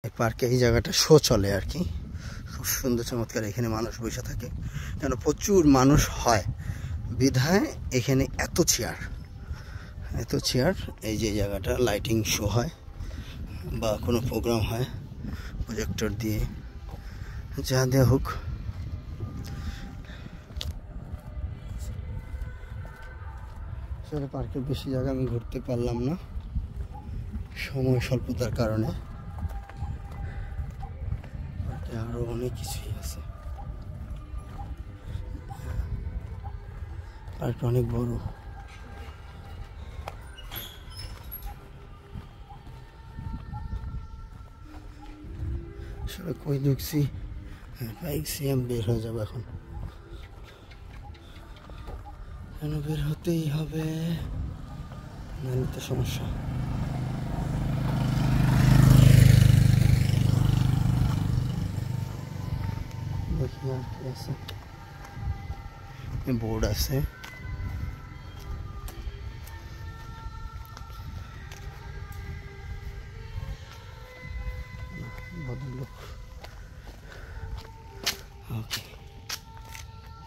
এই পার্কে এই জায়গাটা শো চলে আর কি, খুব সুন্দর চমৎকার। এখানে মানুষ বসে থাকে, কেন প্রচুর মানুষ হয় বিধায় এখানে এত চেয়ার। এই যে জায়গাটা লাইটিং শো হয় বা কোনো প্রোগ্রাম হয় প্রজেক্টর দিয়ে, যা দেওয়া হোক। আসলে পার্কের বেশি জায়গা আমি ঘুরতে পারলাম না সময় স্বল্পতার কারণে। পার্কে আরো অনেক কিছুই আছে, পার্কটা অনেক বড়। আসলে কই ঢুকছি, বাইক সিএম বের হয়ে যাবে এখন, কেন বের হতেই হবে, নাহলে তো সমস্যা। দেখি আর কি আছে, বোর্ড আছে। ভদ্রলোক ওকে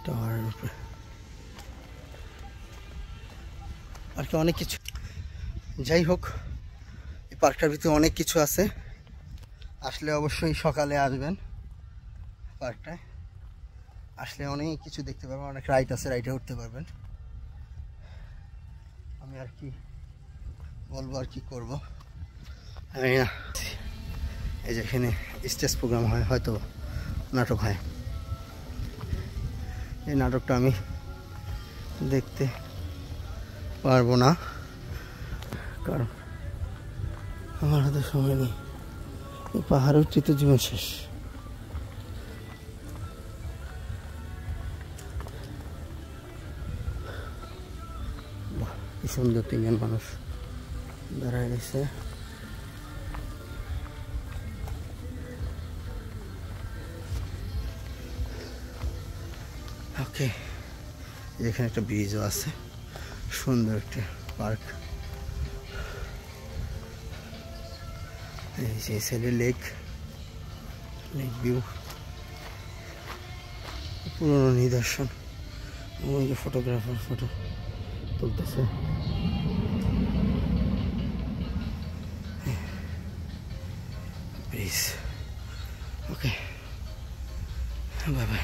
টাওয়ারের উপরে আর কি অনেক কিছু। যাই হোক, এই পার্কটার ভিতরে অনেক কিছু আছে, আসলে অবশ্যই সকালে আসবেন। পার্কটায় আসলে অনেক কিছু দেখতে পারবেন, অনেক রাইড আছে, রাইডে উঠতে পারবেন। আমি আর কি বলবো, আর কি করবো আমি না। এই যে এখানে স্টেজ প্রোগ্রাম হয়, হয়তো নাটক হয়, এই নাটকটা আমি দেখতে পারবো না কারণ আমার হাতে সময় নেই। এই পাহাড়ে উঠতে তো জীবন শেষ। বাহ, কি সুন্দর তিনজন মানুষ দাঁড়ায় রয়েছে। ওকে, এখানে একটা ব্রিজও আছে, সুন্দর একটা পার্ক। এই যে সাইডে লেক ভিউ, পুরনো নিদর্শন। ওই যে ফটোগ্রাফার ফটো তুলতেছে। ব্রিজ, ওকে, বাই বাই।